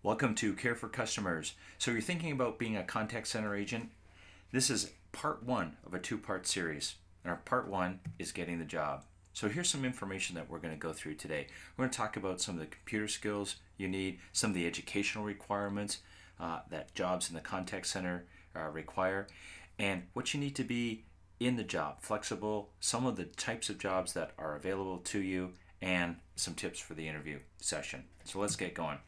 Welcome to Care for Customers. So you're thinking about being a contact center agent? This is part one of a two-part series. And our part one is getting the job. So here's some information that we're going to go through today. We're going to talk about some of the computer skills you need, some of the educational requirements that jobs in the contact center require, and what you need to be in the job, flexible, some of the types of jobs that are available to you, and some tips for the interview session. So let's get going.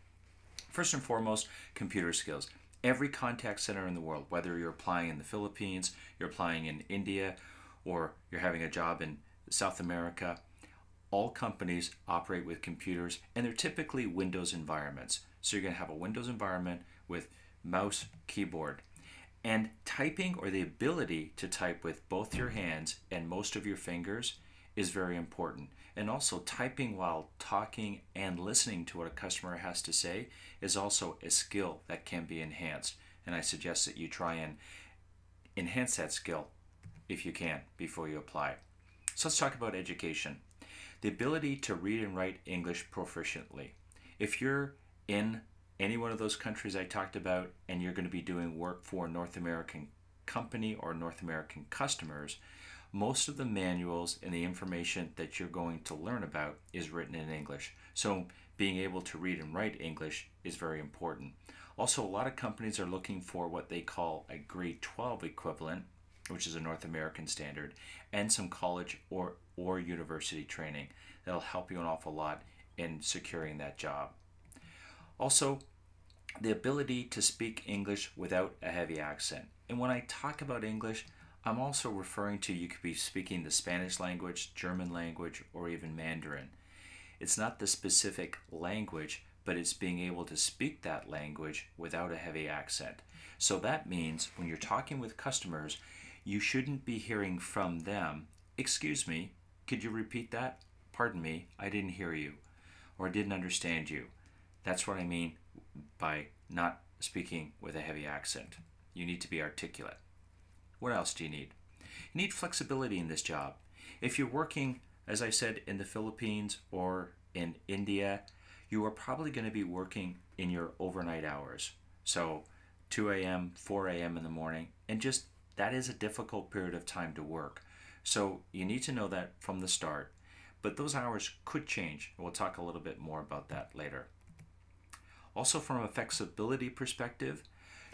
First and foremost, computer skills. Every contact center in the world, whether you're applying in the Philippines, you're applying in India, or you're having a job in South America, all companies operate with computers, and they're typically Windows environments. So you're going to have a Windows environment with mouse, keyboard. And typing, or the ability to type with both your hands and most of your fingers, is very important. And also typing while talking and listening to what a customer has to say is also a skill that can be enhanced. And I suggest that you try and enhance that skill if you can before you apply. So let's talk about education. The ability to read and write English proficiently. If you're in any one of those countries I talked about and you're going to be doing work for a North American company or North American customers, most of the manuals and the information that you're going to learn about is written in English. So being able to read and write English is very important. Also, a lot of companies are looking for what they call a grade 12 equivalent, which is a North American standard, and some college or university training. That'll help you an awful lot in securing that job. Also, the ability to speak English without a heavy accent. And when I talk about English, I'm also referring to you could be speaking the Spanish language, German language, or even Mandarin. It's not the specific language, but it's being able to speak that language without a heavy accent. So that means when you're talking with customers, you shouldn't be hearing from them, "Excuse me, could you repeat that? Pardon me, I didn't hear you," or "I didn't understand you." That's what I mean by not speaking with a heavy accent. You need to be articulate. What else do you need? You need flexibility in this job. If you're working, as I said, in the Philippines or in India, you are probably going to be working in your overnight hours. So 2 a.m., 4 a.m. in the morning, and just that is a difficult period of time to work. So you need to know that from the start. But those hours could change. We'll talk a little bit more about that later. Also, from a flexibility perspective,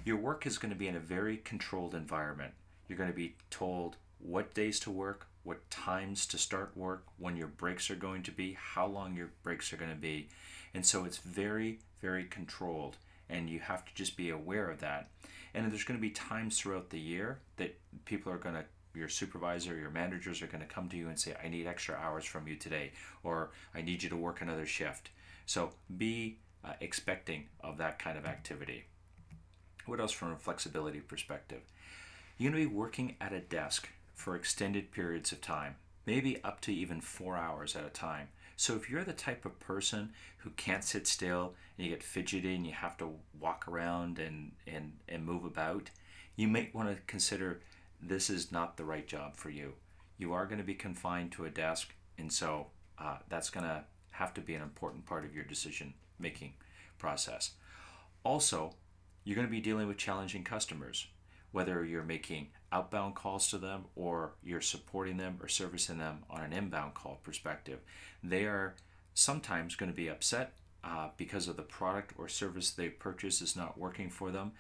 your work is going to be in a very controlled environment. You're going to be told what days to work, what times to start work, when your breaks are going to be, how long your breaks are going to be. And so it's very, very controlled, and you have to just be aware of that. And there's going to be times throughout the year that people are going to, your supervisor, your managers are going to come to you and say, "I need extra hours from you today," or "I need you to work another shift." So be expecting of that kind of activity. What else from a flexibility perspective? You're going to be working at a desk for extended periods of time, maybe up to even 4 hours at a time. So if you're the type of person who can't sit still and you get fidgety and you have to walk around and move about, you might want to consider this is not the right job for you. You are going to be confined to a desk, and so that's going to have to be an important part of your decision-making process. Also, you're going to be dealing with challenging customers, whether you're making outbound calls to them or you're supporting them or servicing them on an inbound call perspective. They are sometimes going to be upset because of the product or service they purchased is not working for them,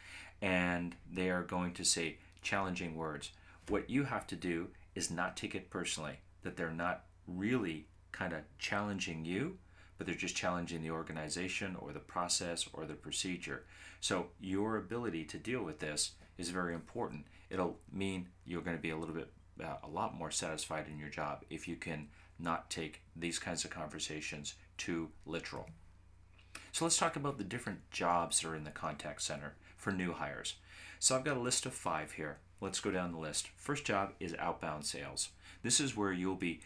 and they are going to say challenging words. What you have to do is not take it personally, that they're not really kind of challenging you, but they're just challenging the organization or the process or the procedure. So your ability to deal with this is very important. It'll mean you're going to be a lot more satisfied in your job if you can not take these kinds of conversations too literal. So let's talk about the different jobs that are in the contact center for new hires. So I've got a list of 5 here. Let's go down the list. First job is outbound sales. This is where you'll be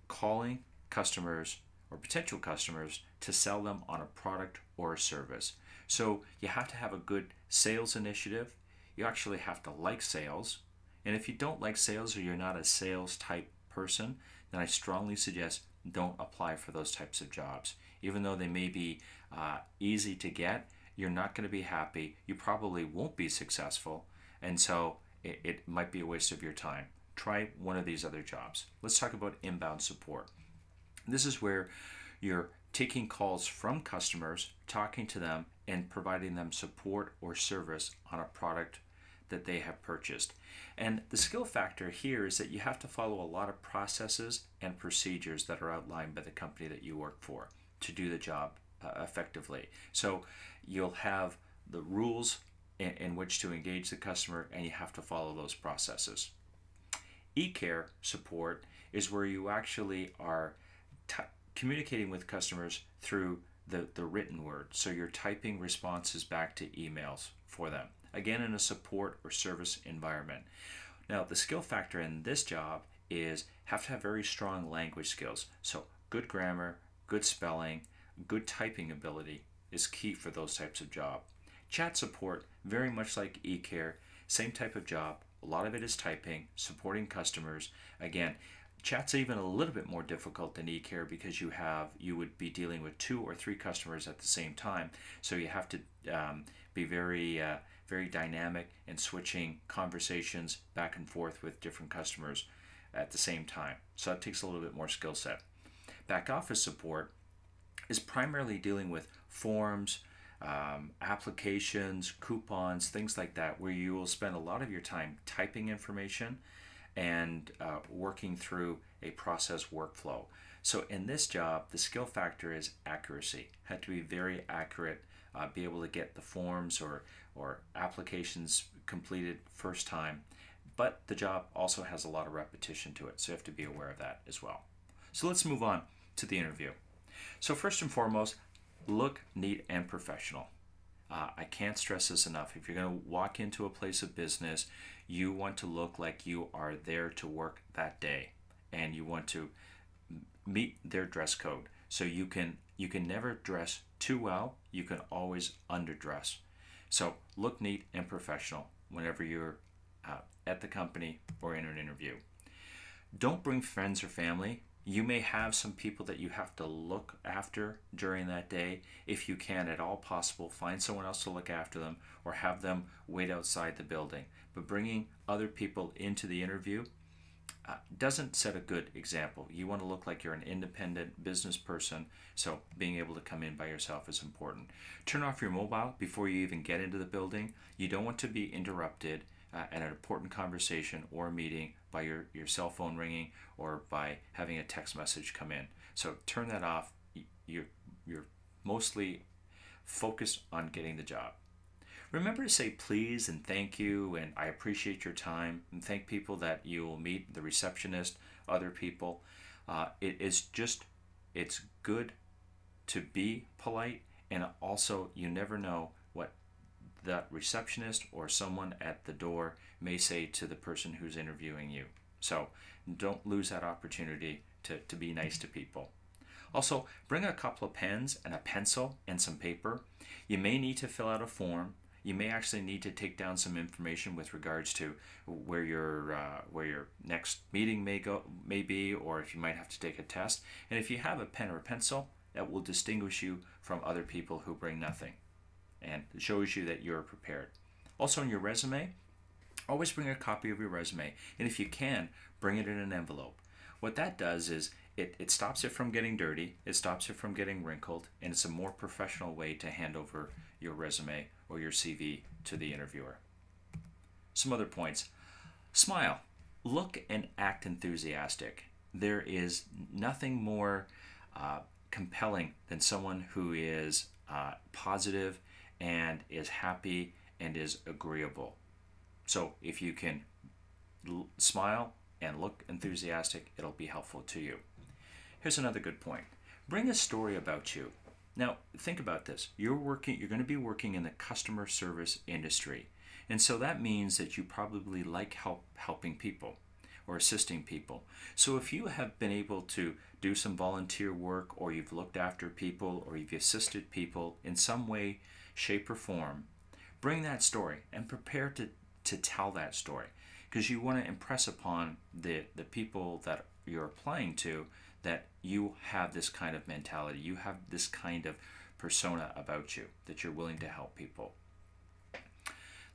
calling customers or potential customers to sell them on a product or a service. So you have to have a good sales initiative. You actually have to like sales. And if you don't like sales or you're not a sales type person, then I strongly suggest don't apply for those types of jobs. Even though they may be easy to get, you're not going to be happy. You probably won't be successful. And so it might be a waste of your time. Try one of these other jobs. Let's talk about inbound support. This is where you're taking calls from customers, talking to them, and providing them support or service on a product that they have purchased. And the skill factor here is that you have to follow a lot of processes and procedures that are outlined by the company that you work for to do the job effectively. So you'll have the rules in which to engage the customer, and you have to follow those processes. E-care support is where you actually are communicating with customers through the written word. So you're typing responses back to emails for them. Again, in a support or service environment. Now, the skill factor in this job is have to have very strong language skills. So good grammar, good spelling, good typing ability is key for those types of job. Chat support, very much like e-care, same type of job. A lot of it is typing, supporting customers. Again, chat's even a little bit more difficult than e-care because you would be dealing with 2 or 3 customers at the same time. So you have to be very dynamic in switching conversations back and forth with different customers at the same time. So that takes a little bit more skill set. Back office support is primarily dealing with forms, applications, coupons, things like that, where you will spend a lot of your time typing information and working through a process workflow. So in this job, the skill factor is accuracy. Had to be very accurate, be able to get the forms or applications completed first time. But the job also has a lot of repetition to it, so you have to be aware of that as well. So let's move on to the interview. So first and foremost, look neat and professional. I can't stress this enough. If you're going to walk into a place of business, you want to look like you are there to work that day, and you want to meet their dress code. So you can never dress too well. You can always underdress. So look neat and professional whenever you're at the company or in an interview. Don't bring friends or family. You may have some people that you have to look after during that day. If you can at all possible, find someone else to look after them or have them wait outside the building. But bringing other people into the interview doesn't set a good example. You want to look like you're an independent business person, so being able to come in by yourself is important. Turn off your mobile before you even get into the building. You don't want to be interrupted at an important conversation or a meeting by your cell phone ringing or by having a text message come in. So turn that off. You're mostly focused on getting the job. Remember to say please and thank you and I appreciate your time, and thank people that you will meet, the receptionist, other people. It's good to be polite, and also you never know what that receptionist or someone at the door may say to the person who's interviewing you. So don't lose that opportunity to be nice to people. Also, bring a couple of pens and a pencil and some paper. You may need to fill out a form. You may actually need to take down some information with regards to where your next meeting may be, or if you might have to take a test. And if you have a pen or a pencil, that will distinguish you from other people who bring nothing, and it shows you that you're prepared. Also, in your resume, always bring a copy of your resume, and if you can, bring it in an envelope. What that does is it stops it from getting dirty, it stops it from getting wrinkled, and it's a more professional way to hand over your resume or your CV to the interviewer. Some other points. Smile. Look and act enthusiastic. There is nothing more compelling than someone who is positive and is happy and is agreeable. So if you can smile and look enthusiastic, it'll be helpful to you. Here's another good point. Bring a story about you. Now, think about this. You're going to be working in the customer service industry. And so that means that you probably like helping people or assisting people. So if you have been able to do some volunteer work, or you've looked after people, or you've assisted people in some way, shape, or form, bring that story and prepare to tell that story, because you want to impress upon the people that you're applying to that you have this kind of mentality, you have this kind of persona about you, that you're willing to help people.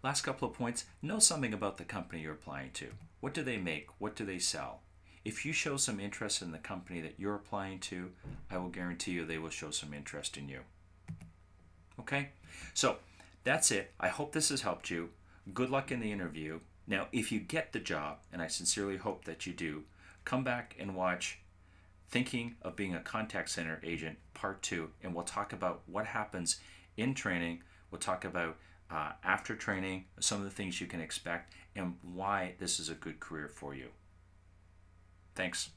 Last couple of points, know something about the company you're applying to. What do they make? What do they sell? If you show some interest in the company that you're applying to, I will guarantee you they will show some interest in you. Okay? So that's it. I hope this has helped you. Good luck in the interview. Now, if you get the job, and I sincerely hope that you do, come back and watch Thinking of Being a Contact Center Agent Part 2, and we'll talk about what happens in training. We'll talk about after training, some of the things you can expect, and why this is a good career for you. Thanks.